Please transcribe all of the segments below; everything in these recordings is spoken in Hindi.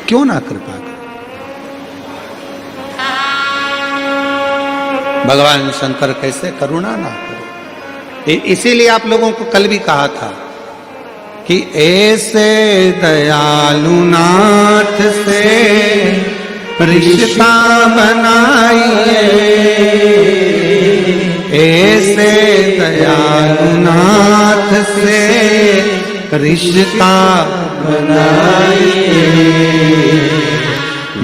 क्यों ना कृपा करें। भगवान शंकर कैसे करुणा ना करें। इसीलिए आप लोगों को कल भी कहा था कि ऐसे दयालु नाथ से रिश्ता बनाइए, ऐसे दयालु नाथ से रिश्ता बनाइए,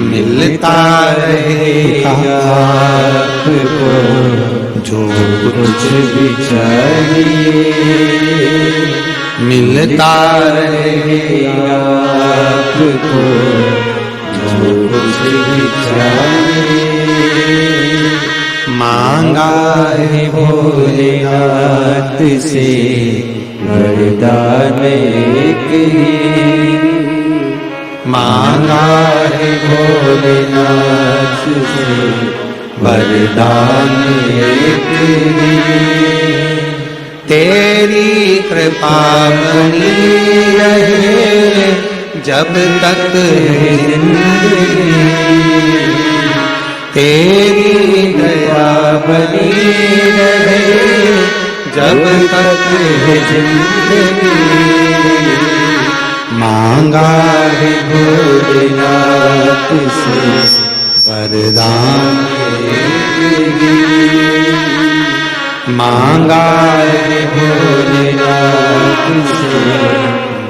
मिलता रहेगा आपको जो कुछ भी चाहिए, मिलता रहेगा आपको जो कुछ भी चाहिए। मांगा है भोलेनाथ से वरदान एक ही, मांगा है भोलेनाथ से वरदान एक ही। तेरी कृपा बनी रहे जब तक है जिंदगी, तेरी दया बनी रहे जब तक है जिंदगी। मांगा है भोलेनाथ से वरदान एक ही, मांगा है भोलेनाथ से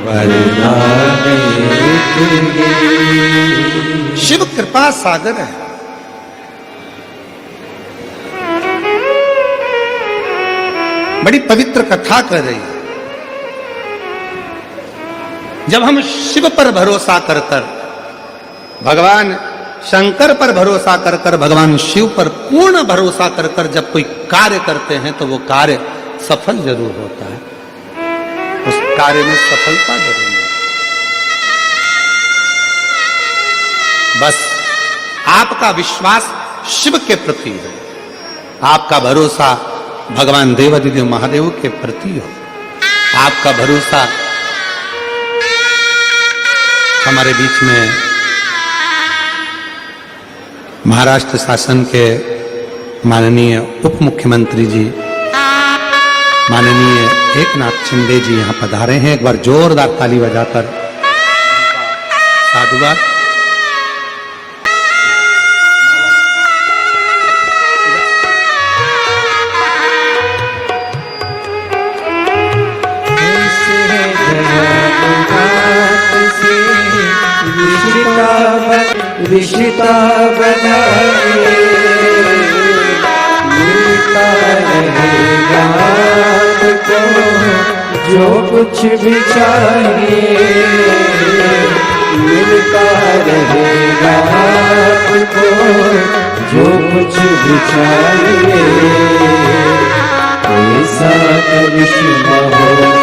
वरदान एक ही। शिव कृपा सागर है। बड़ी पवित्र कथा कर रही है। जब हम शिव पर भरोसा कर कर, भगवान शंकर पर भरोसा कर कर, भगवान शिव पर पूर्ण भरोसा कर कर जब कोई कार्य करते हैं तो वो कार्य सफल जरूर होता है, उस कार्य में सफलता जरूर है। बस आपका विश्वास शिव के प्रति है, आपका भरोसा भगवान देवादिदेव महादेव के प्रति हो, आपका भरोसा हमारे बीच में महाराष्ट्र शासन के माननीय उप मुख्यमंत्री जी माननीय एकनाथ शिंदे जी यहां पधारे हैं। एक बार जोरदार ताली बजाकर साधुवाद। रिश्ता बनाए मिलता रहेगा आपको जो कुछ भी चाहिए, मिलता रहेगा आपको जो कुछ भी चाहिए। ऐसा करिश्मा होगा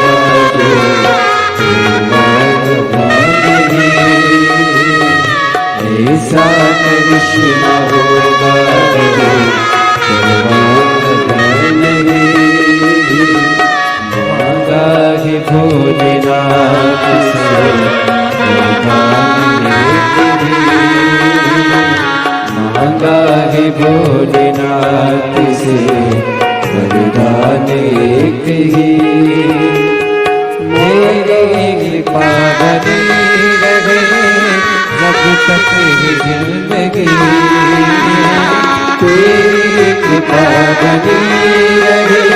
जो ऐसा करिश्मा होगा मांगा है भोलेनाथ से मांगा है भोलेनाथ से वरदान एक ही। मेरी कृपा बनी रहे जब तक है जिंदगी, तेरी कृपा बनी रहे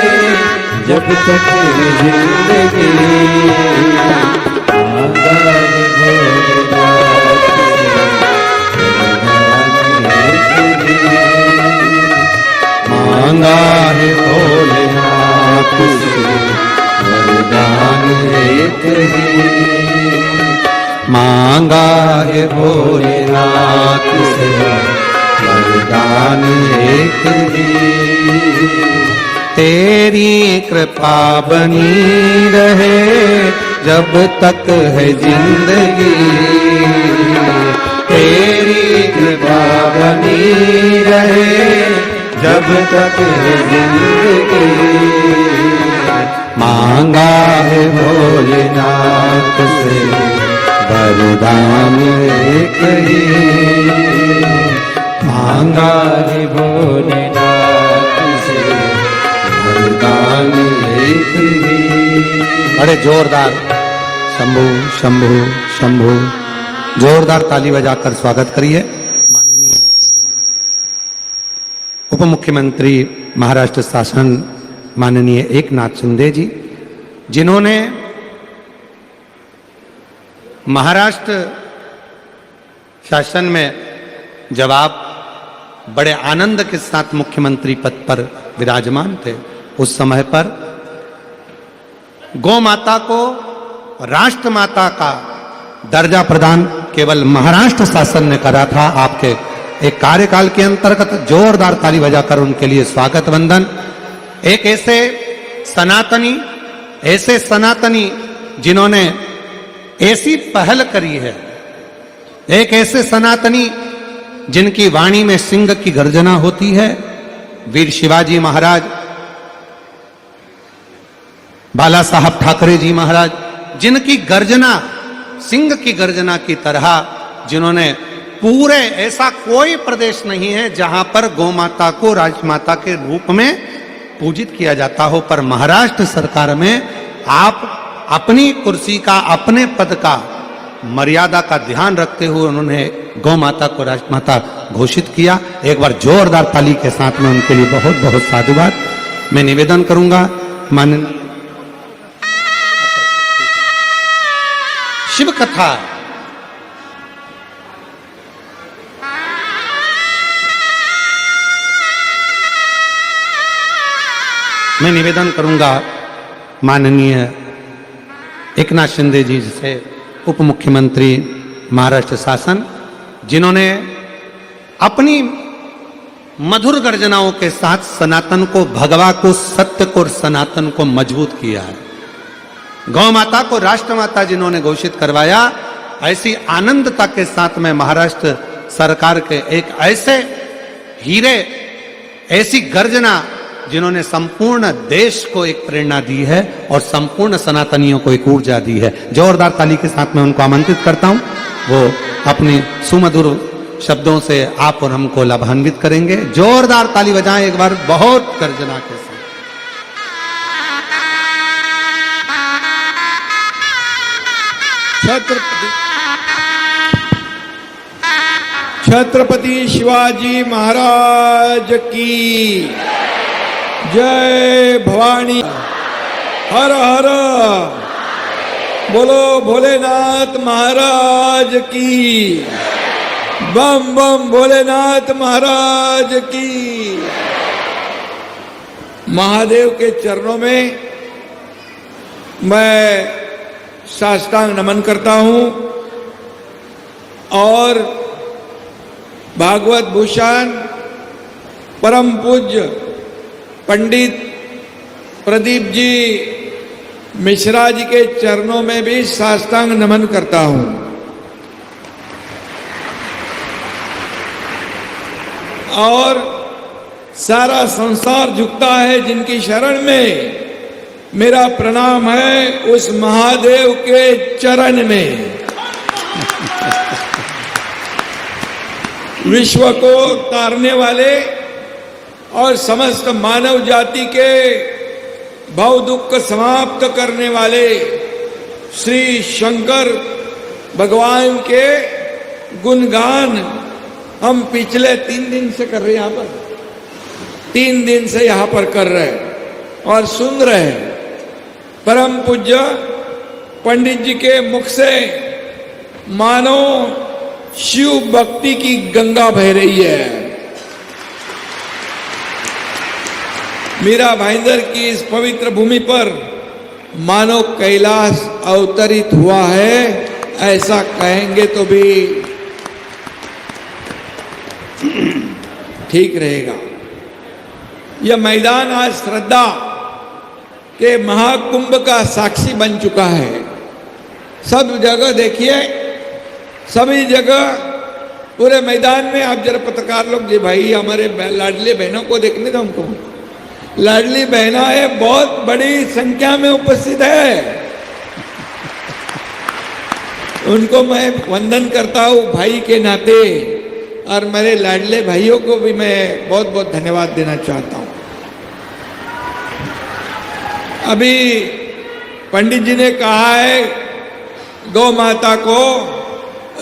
जब तक है जिंदगी। मांगा है भोलेनाथ से वरदान एक ही, मांगा है भोलेनाथ से वरदान एक ही। तेरी कृपा बनी रहे जब तक है जिंदगी, तेरी कृपा बनी रहे जब तक है जिंदगी। मांगा है भोलेनाथ से वरदान एक ही मांगा है भोलेनाथ से, वरदान एक ही। बड़े जोरदार शंभु शंभु शंभु जोरदार ताली बजाकर स्वागत करिए माननीय उप मुख्यमंत्री महाराष्ट्र शासन माननीय एकनाथ शिंदे जी, जिन्होंने महाराष्ट्र शासन में जब आप बड़े आनंद के साथ मुख्यमंत्री पद पर विराजमान थे, उस समय पर गौ माता को राष्ट्र माता का दर्जा प्रदान केवल महाराष्ट्र शासन ने करा था। आपके एक कार्यकाल के अंतर्गत जोरदार ताली बजाकर उनके लिए स्वागत वंदन। एक ऐसे सनातनी जिन्होंने ऐसी पहल करी है, एक ऐसे सनातनी जिनकी वाणी में सिंह की गर्जना होती है, वीर शिवाजी महाराज, बाला साहब ठाकरे जी महाराज, जिनकी गर्जना सिंह की गर्जना की तरह, जिन्होंने पूरे ऐसा कोई प्रदेश नहीं है जहां पर गौ माता को राजमाता के रूप में पूजित किया जाता हो, पर महाराष्ट्र सरकार में आप अपनी कुर्सी का, अपने पद का, मर्यादा का ध्यान रखते हुए उन्होंने गौ माता को राजमाता घोषित किया। एक बार जोरदार ताली के साथ में उनके लिए बहुत बहुत साधुवाद। मैं निवेदन करूंगा माननीय शिव कथा मैं निवेदन करूंगा माननीय एकनाथ शिंदे जी से, उप मुख्यमंत्री महाराष्ट्र शासन, जिन्होंने अपनी मधुर गर्जनाओं के साथ सनातन को, भगवा को, सत्य को और सनातन को मजबूत किया है। गौ माता को राष्ट्रमाता जिन्होंने घोषित करवाया, ऐसी आनंदता के साथ में महाराष्ट्र सरकार के एक ऐसे हीरे, ऐसी गर्जना जिन्होंने संपूर्ण देश को एक प्रेरणा दी है और संपूर्ण सनातनियों को एक ऊर्जा दी है। जोरदार ताली के साथ मैं उनको आमंत्रित करता हूं, वो अपने सुमधुर शब्दों से आप और हमको लाभान्वित करेंगे। जोरदार ताली बजाएं एक बार, बहुत गर्जना के साथ। छत्रपति शिवाजी महाराज की जय। भवानी हर हर बोलो, भोलेनाथ महाराज की। बम बम भोलेनाथ महाराज की। महादेव के चरणों में मैं साष्टांग नमन करता हूं और भागवत भूषण परम पूज्य पंडित प्रदीप जी मिश्रा जी के चरणों में भी साष्टांग नमन करता हूं। और सारा संसार झुकता है जिनकी शरण में, मेरा प्रणाम है उस महादेव के चरण में। विश्व को तारने वाले और समस्त मानव जाति के भव दुख समाप्त करने वाले श्री शंकर भगवान के गुणगान हम पिछले 3 दिन से कर रहे हैं। यहाँ पर 3 दिन से यहाँ पर कर रहे हैं और सुन रहे हैं। परम पूज्य पंडित जी के मुख से मानो शिव भक्ति की गंगा बह रही है। मीरा भाईंदर की इस पवित्र भूमि पर मानो कैलाश अवतरित हुआ है, ऐसा कहेंगे तो भी ठीक रहेगा। यह मैदान आज श्रद्धा के महाकुंभ का साक्षी बन चुका है। सब जगह देखिए, सभी जगह पूरे मैदान में आप जरा पत्रकार लोग जी भाई हमारे लाडली बहनों को देखने दो हमको। लाडली बहनाएं बहुत बड़ी संख्या में उपस्थित है। उनको मैं वंदन करता हूँ भाई के नाते, और मेरे लाडले भाइयों को भी मैं बहुत बहुत धन्यवाद देना चाहता हूँ। अभी पंडित जी ने कहा है गौ माता को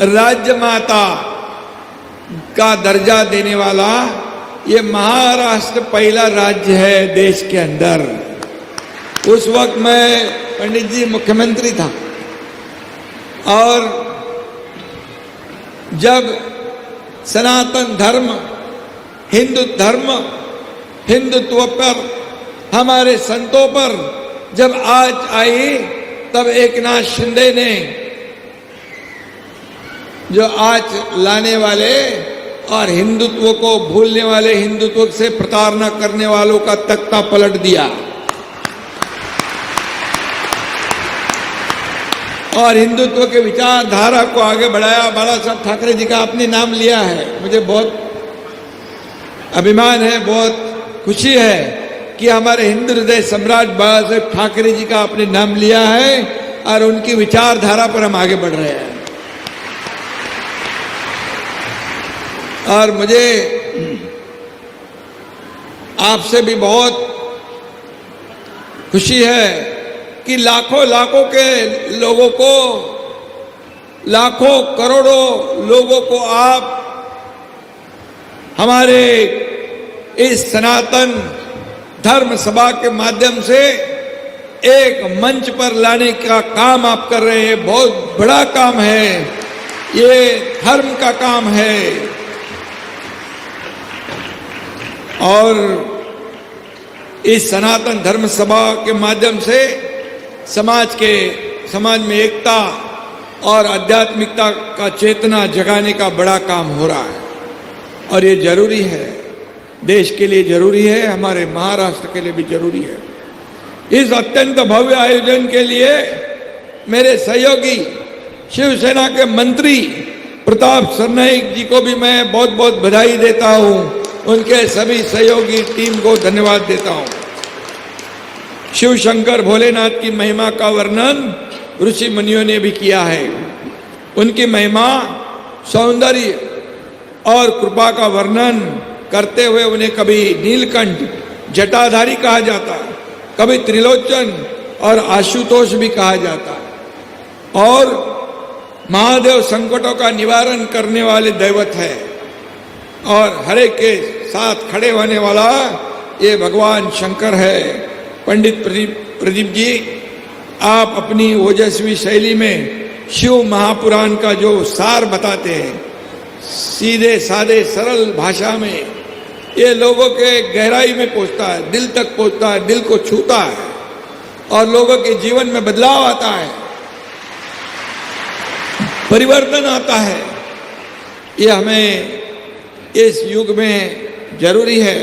राज्य माता का दर्जा देने वाला ये महाराष्ट्र पहला राज्य है देश के अंदर। उस वक्त मैं पंडित जी मुख्यमंत्री था, और जब सनातन धर्म, हिंदू धर्म, हिंदुत्व पर, हमारे संतों पर जब आज आई, तब एकनाथ शिंदे ने जो आज लाने वाले और हिंदुत्व को भूलने वाले, हिंदुत्व से प्रताड़ना करने वालों का तख्ता पलट दिया और हिंदुत्व के विचारधारा को आगे बढ़ाया। बाला साहब ठाकरे जी का आपने नाम लिया है, मुझे बहुत अभिमान है, बहुत खुशी है कि हमारे हिंदू हृदय सम्राट बाला साहब ठाकरे जी का आपने नाम लिया है और उनकी विचारधारा पर हम आगे बढ़ रहे हैं। और मुझे आपसे भी बहुत खुशी है कि लाखों लाखों के लोगों को, लाखों करोड़ों लोगों को आप हमारे इस सनातन धर्म सभा के माध्यम से एक मंच पर लाने का काम आप कर रहे हैं। बहुत बड़ा काम है, ये धर्म का काम है। और इस सनातन धर्म सभा के माध्यम से समाज में एकता और आध्यात्मिकता का चेतना जगाने का बड़ा काम हो रहा है, और ये जरूरी है, देश के लिए जरूरी है, हमारे महाराष्ट्र के लिए भी जरूरी है। इस अत्यंत भव्य आयोजन के लिए मेरे सहयोगी शिवसेना के मंत्री प्रताप सरनाईक जी को भी मैं बहुत बहुत बधाई देता हूं, उनके सभी सहयोगी टीम को धन्यवाद देता हूं। शिव शंकर भोलेनाथ की महिमा का वर्णन ऋषि मुनियों ने भी किया है। उनकी महिमा, सौंदर्य और कृपा का वर्णन करते हुए उन्हें कभी नीलकंठ जटाधारी कहा जाता, कभी त्रिलोचन और आशुतोष भी कहा जाता। और महादेव संकटों का निवारण करने वाले दैवत है, और हर एक के साथ खड़े होने वाला ये भगवान शंकर है। पंडित प्रदीप जी, आप अपनी ओजस्वी शैली में शिव महापुराण का जो सार बताते हैं, सीधे सादे सरल भाषा में, ये लोगों के गहराई में पहुंचता है, दिल तक पहुंचता है, दिल को छूता है और लोगों के जीवन में बदलाव आता है, परिवर्तन आता है। ये हमें इस युग में जरूरी है।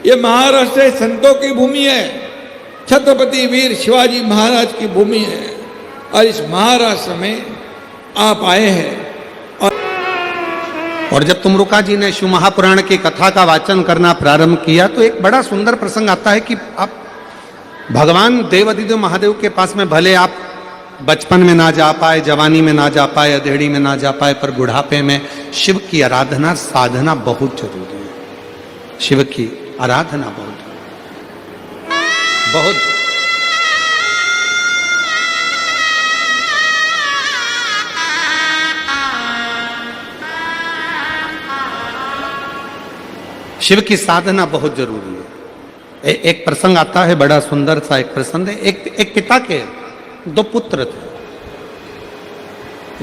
ये महाराष्ट्र संतों की भूमि है, छत्रपति वीर शिवाजी महाराज की भूमि है, और इस महाराष्ट्र में आप आए हैं। और जब तुमरुका जी ने शिव महापुराण की कथा का वाचन करना प्रारंभ किया तो एक बड़ा सुंदर प्रसंग आता है कि आप भगवान देवादिदेव महादेव के पास में भले आप बचपन में ना जा पाए, जवानी में ना जा पाए, अधेड़ी में ना जा पाए, पर बुढ़ापे में शिव की आराधना साधना बहुत जरूरी है। शिव की आराधना बहुत शिव की साधना बहुत जरूरी है। एक प्रसंग आता है, बड़ा सुंदर सा एक प्रसंग है। एक पिता के दो पुत्र थे।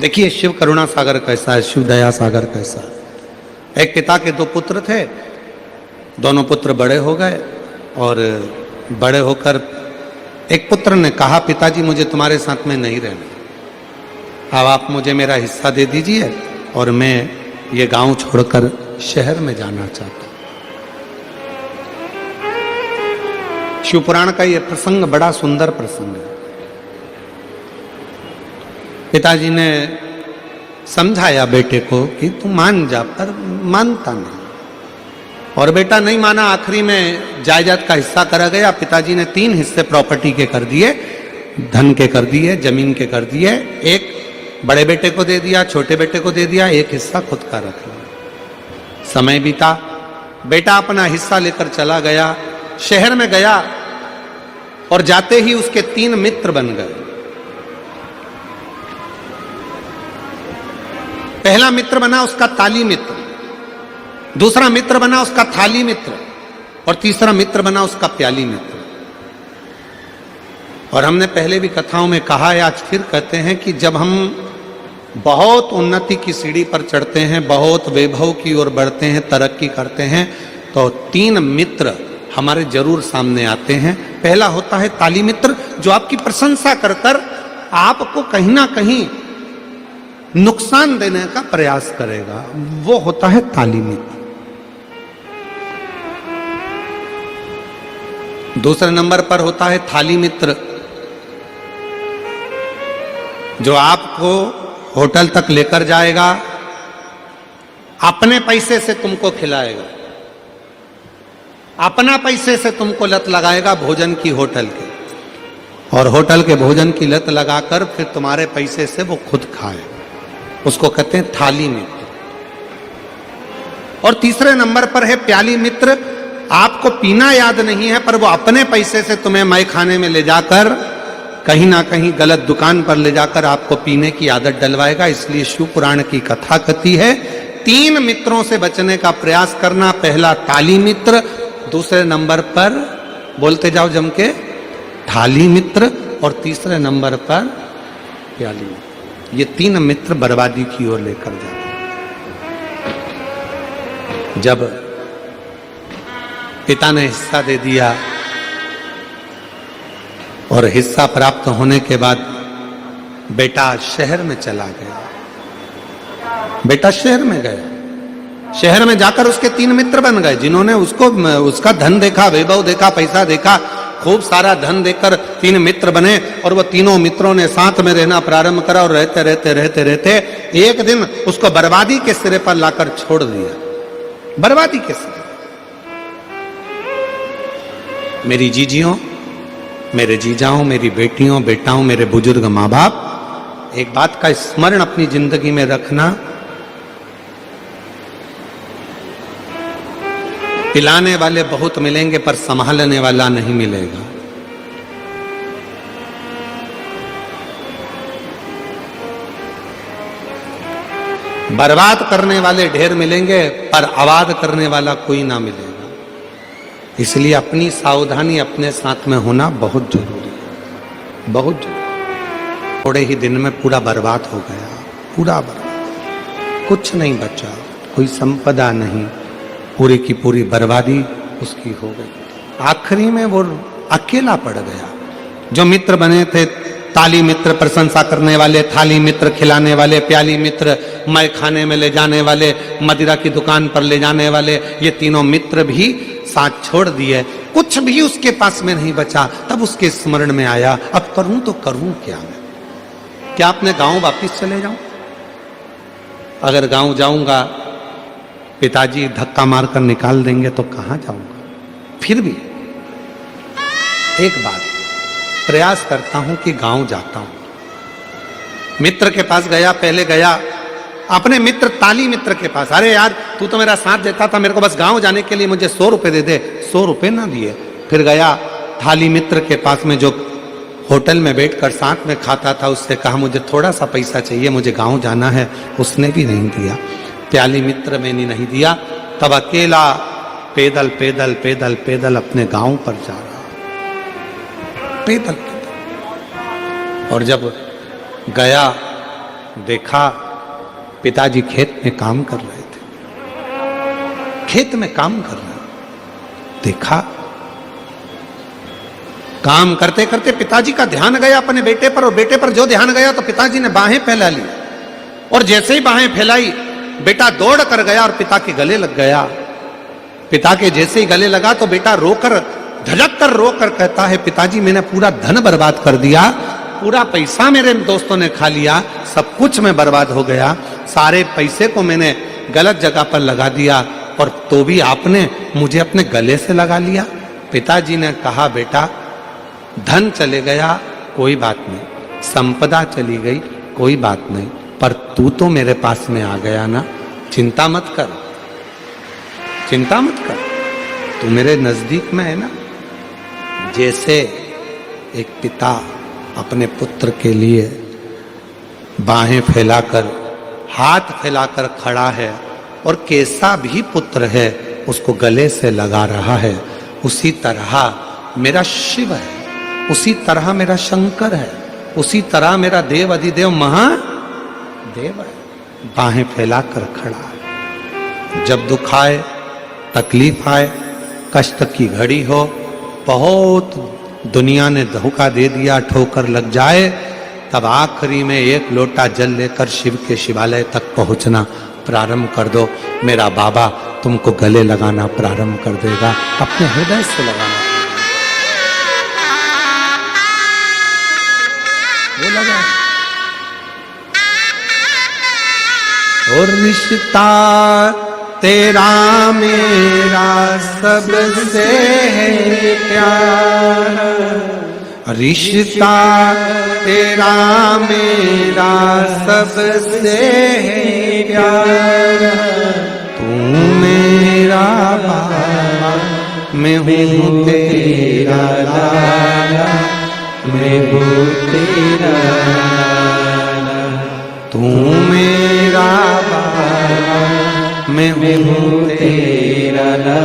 देखिए शिव करुणा सागर कैसा है, शिव दया सागर कैसा है। एक पिता के दो पुत्र थे, दोनों पुत्र बड़े हो गए, और बड़े होकर एक पुत्र ने कहा, पिताजी मुझे तुम्हारे साथ में नहीं रहना, अब आप मुझे मेरा हिस्सा दे दीजिए और मैं ये गांव छोड़कर शहर में जाना चाहता हूं। शिवपुराण का ये प्रसंग बड़ा सुंदर प्रसंग है। पिताजी ने समझाया बेटे को कि तू मान जा, पर मानता नहीं, और बेटा नहीं माना। आखिरी में जायदाद का हिस्सा करा गया। पिताजी ने 3 हिस्से प्रॉपर्टी के कर दिए, धन के कर दिए, जमीन के कर दिए। एक बड़े बेटे को दे दिया, छोटे बेटे को दे दिया, एक हिस्सा खुद का रख लिया। समय बीता, बेटा अपना हिस्सा लेकर चला गया, शहर में गया और जाते ही उसके 3 मित्र बन गए। पहला मित्र बना उसका ताली मित्र, दूसरा मित्र बना उसका थाली मित्र और तीसरा मित्र बना उसका प्याली मित्र। और हमने पहले भी कथाओं में कहा है, आज फिर कहते हैं कि जब हम बहुत उन्नति की सीढ़ी पर चढ़ते हैं, बहुत वैभव की ओर बढ़ते हैं, तरक्की करते हैं, तो 3 मित्र हमारे जरूर सामने आते हैं। पहला होता है ताली मित्र, जो आपकी प्रशंसा कर कर आपको कहीं ना कहीं नुकसान देने का प्रयास करेगा, वो होता है ताली मित्र। दूसरे नंबर पर होता है थाली मित्र, जो आपको होटल तक लेकर जाएगा, अपने पैसे से तुमको खिलाएगा, अपना पैसे से तुमको लत लगाएगा भोजन की होटल की, और होटल के भोजन की लत लगाकर फिर तुम्हारे पैसे से वो खुद खाए, उसको कहते हैं थाली मित्र। और तीसरे नंबर पर है प्याली मित्र, आपको पीना याद नहीं है पर वो अपने पैसे से तुम्हें मय खाने में ले जाकर कहीं ना कहीं गलत दुकान पर ले जाकर आपको पीने की आदत डलवाएगा। इसलिए शिव पुराण की कथा कहती है 3 मित्रों से बचने का प्रयास करना। पहला ताली मित्र, दूसरे नंबर पर बोलते जाओ जम के थाली मित्र, और तीसरे नंबर पर प्याली मित्र। ये 3 मित्र बर्बादी की ओर लेकर जाते हैं। जब पिता ने हिस्सा दे दिया और हिस्सा प्राप्त होने के बाद बेटा शहर में चला गया, बेटा शहर में गया, शहर में जाकर उसके 3 मित्र बन गए, जिन्होंने उसको उसका धन देखा, वैभव देखा, पैसा देखा, खूब सारा धन देखकर 3 मित्र बने और वो तीनों मित्रों ने साथ में रहना प्रारंभ करा और रहते रहते रहते रहते एक दिन उसको बर्बादी के सिरे पर लाकर छोड़ दिया, बर्बादी के सिरे। मेरी जीजियों, मेरे जीजाओं, मेरी बेटियों, बेटाओं, मेरे बुजुर्ग माँ बाप, एक बात का स्मरण अपनी जिंदगी में रखना, पिलाने वाले बहुत मिलेंगे पर संभालने वाला नहीं मिलेगा। बर्बाद करने वाले ढेर मिलेंगे पर आबाद करने वाला कोई ना मिलेगा। इसलिए अपनी सावधानी अपने साथ में होना बहुत जरूरी है, बहुत जरूरी। थोड़े ही दिन में पूरा बर्बाद हो गया, पूरा बर्बाद, कुछ नहीं बचा, कोई संपदा नहीं, पूरी की पूरी बर्बादी उसकी हो गई। आखिरी में वो अकेला पड़ गया। जो मित्र बने थे, ताली मित्र प्रशंसा करने वाले, थाली मित्र खिलाने वाले, प्याली मित्र मय खाने में ले जाने वाले, मदिरा की दुकान पर ले जाने वाले, ये तीनों मित्र भी साथ छोड़ दिए, कुछ भी उसके पास में नहीं बचा। तब उसके स्मरण में आया, अब करूं तो करूं क्या मैं? क्या अपने गांव वापिस चले जाऊं? अगर गांव जाऊंगा पिताजी धक्का मारकर निकाल देंगे तो कहां जाऊंगा? फिर भी एक बात प्रयास करता हूं कि गांव जाता हूं। मित्र के पास गया, पहले गया अपने मित्र ताली मित्र के पास, अरे यार तू तो मेरा साथ देता था, मेरे को बस गांव जाने के लिए मुझे 100 रुपए दे दे। 100 रुपए ना दिए। फिर गया थाली मित्र के पास में, जो होटल में बैठकर साथ में खाता था, उससे कहा मुझे थोड़ा सा पैसा चाहिए, मुझे गांव जाना है, उसने भी नहीं दिया। प्याली मित्र मैंने नहीं दिया। तब अकेला पैदल पैदल पैदल पैदल अपने गांव पर जा रहा, पैदल पैदल। और जब गया देखा पिताजी खेत में काम कर रहे थे, खेत में काम कर रहे। देखा काम करते करते पिताजी का ध्यान गया अपने बेटे पर, और बेटे पर जो ध्यान गया तो पिताजी ने बाहें फैला ली, और जैसे ही बाहें फैलाई बेटा दौड़ कर गया और पिता के गले लग गया। पिता के जैसे ही गले लगा तो बेटा रोकर, धड़क कर रोकर कहता है, पिताजी मैंने पूरा धन बर्बाद कर दिया, पूरा पैसा मेरे दोस्तों ने खा लिया, सब कुछ में बर्बाद हो गया, सारे पैसे को मैंने गलत जगह पर लगा दिया, और तो भी आपने मुझे अपने गले से लगा लिया। पिताजी ने कहा, बेटा धन चले गया कोई बात नहीं, संपदा चली गई कोई बात नहीं, पर तू तो मेरे पास में आ गया ना, चिंता मत कर, चिंता मत कर, तू मेरे नजदीक में है ना। जैसे एक पिता अपने पुत्र के लिए बाहें फैलाकर, हाथ फैलाकर खड़ा है और कैसा भी पुत्र है उसको गले से लगा रहा है, उसी तरह मेरा शिव है, उसी तरह मेरा शंकर है, उसी तरह मेरा देव अधिदेव महादेव है, बाहें फैलाकर खड़ा है। जब दुख आए, तकलीफ आए, कष्ट की घड़ी हो, बहुत दुनिया ने धोखा दे दिया, ठोकर लग जाए, तब आखिरी में एक लोटा जल लेकर शिव के शिवालय तक पहुंचना प्रारंभ कर दो। मेरा बाबा तुमको गले लगाना प्रारंभ कर देगा, अपने हृदय से लगाना। वो लगा और रिश्ता तेरा मेरा सबसे है प्यारा, रिश्ता तेरा मेरा सबसे है प्यारा, तू मेरा बाबा, मैं हूँ तेरा लाला, मैं हूँ तेरा लाला, तू मेरा बाबा, मैं हूँ तेरा लाला,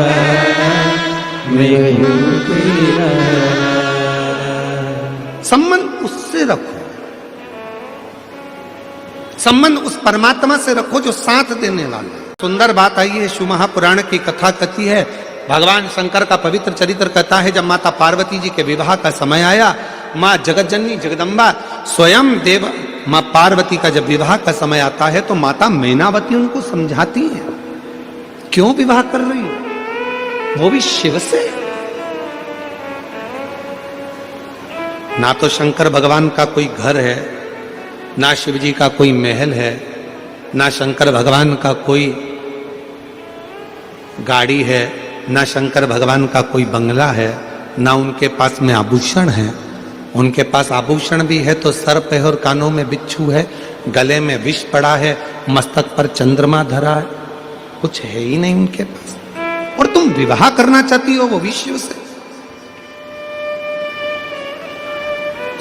मैं हूँ तेरा लाला। संबंध उससे रखो, संबंध उस परमात्मा से रखो जो साथ देने वाला। सुंदर बात आई है, शिव महापुराण की कथा कथी है, भगवान शंकर का पवित्र चरित्र कहता है, जब माता पार्वती जी के विवाह का समय आया, माँ जगतजननी जगदम्बा स्वयं देव माँ पार्वती का जब विवाह का समय आता है तो माता मैनावती उनको समझाती है, क्यों विवाह कर रही हो, वो भी शिव से। ना तो शंकर भगवान का कोई घर है, ना शिव जी का कोई महल है, ना शंकर भगवान का कोई गाड़ी है, ना शंकर भगवान का कोई बंगला है, ना उनके पास में आभूषण है। उनके पास आभूषण भी है तो सर पे और कानों में बिच्छू है, गले में विष पड़ा है, मस्तक पर चंद्रमा धरा है, कुछ है ही नहीं उनके पास। और तुम विवाह करना चाहती हो वो भी शिव से।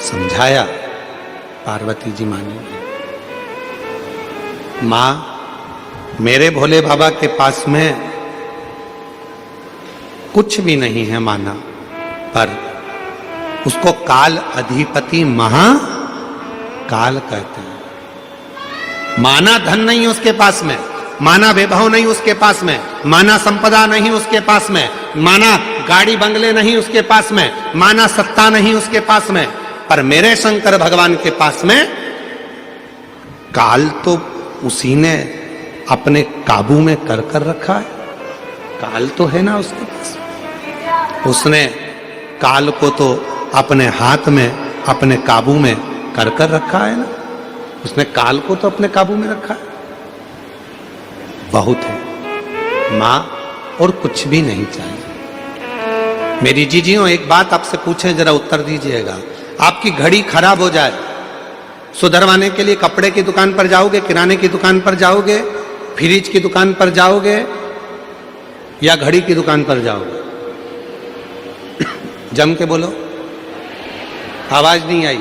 समझाया पार्वती जी मानी, मां मेरे भोले बाबा के पास में कुछ भी नहीं है माना, पर उसको काल अधिपति महाकाल कहते हैं। माना धन नहीं उसके पास में, माना वैभव नहीं उसके पास में, माना संपदा नहीं उसके पास में, माना गाड़ी बंगले नहीं उसके पास में, माना सत्ता नहीं उसके पास में, पर मेरे शंकर भगवान के पास में काल तो उसी ने अपने काबू में कर कर रखा है। काल तो है ना उसके पास, उसने काल को तो अपने हाथ में, अपने काबू में कर कर रखा है ना, उसने काल को तो अपने काबू में रखा है। बहुत है मां, और कुछ भी नहीं चाहिए। मेरी जीजियों, एक बात आपसे पूछें, जरा उत्तर दीजिएगा। आपकी घड़ी खराब हो जाए, सुधरवाने के लिए कपड़े की दुकान पर जाओगे, किराने की दुकान पर जाओगे, फ्रिज की दुकान पर जाओगे, या घड़ी की दुकान पर जाओगे? जम के बोलो, आवाज नहीं आई।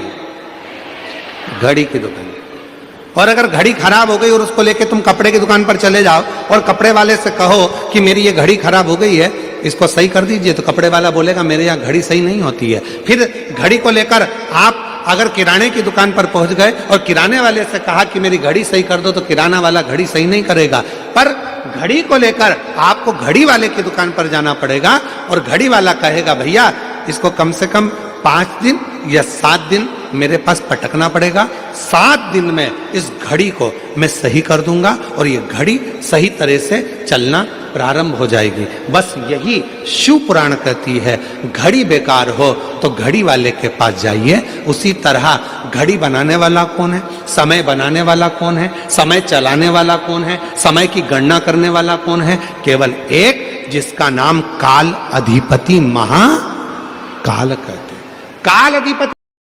घड़ी की दुकान। और अगर घड़ी खराब हो गई और उसको लेके तुम कपड़े की दुकान पर चले जाओ और कपड़े वाले से कहो कि मेरी ये घड़ी खराब हो गई है, इसको सही कर दीजिए, तो कपड़े वाला बोलेगा मेरे यहाँ घड़ी सही नहीं होती है। फिर घड़ी को लेकर आप अगर किराने की दुकान पर पहुंच गए और किराने वाले से कहा कि मेरी घड़ी सही कर दो, तो किराना वाला घड़ी सही नहीं करेगा। पर घड़ी को लेकर आपको घड़ी वाले की दुकान पर जाना पड़ेगा और घड़ी वाला कहेगा भैया इसको कम से कम 5 दिन या 7 दिन मेरे पास पटकना पड़ेगा, 7 दिन में इस घड़ी को मैं सही कर दूंगा और ये घड़ी सही तरह से चलना प्रारंभ हो जाएगी। बस यही शिव पुराण कहती है। घड़ी बेकार हो तो घड़ी वाले के पास जाइए। उसी तरह घड़ी बनाने वाला कौन है, समय बनाने वाला कौन है, समय चलाने वाला कौन है, समय की गणना करने वाला कौन है? केवल एक, जिसका नाम काल अधिपति महाकाल कहते हैं। काल अधिपति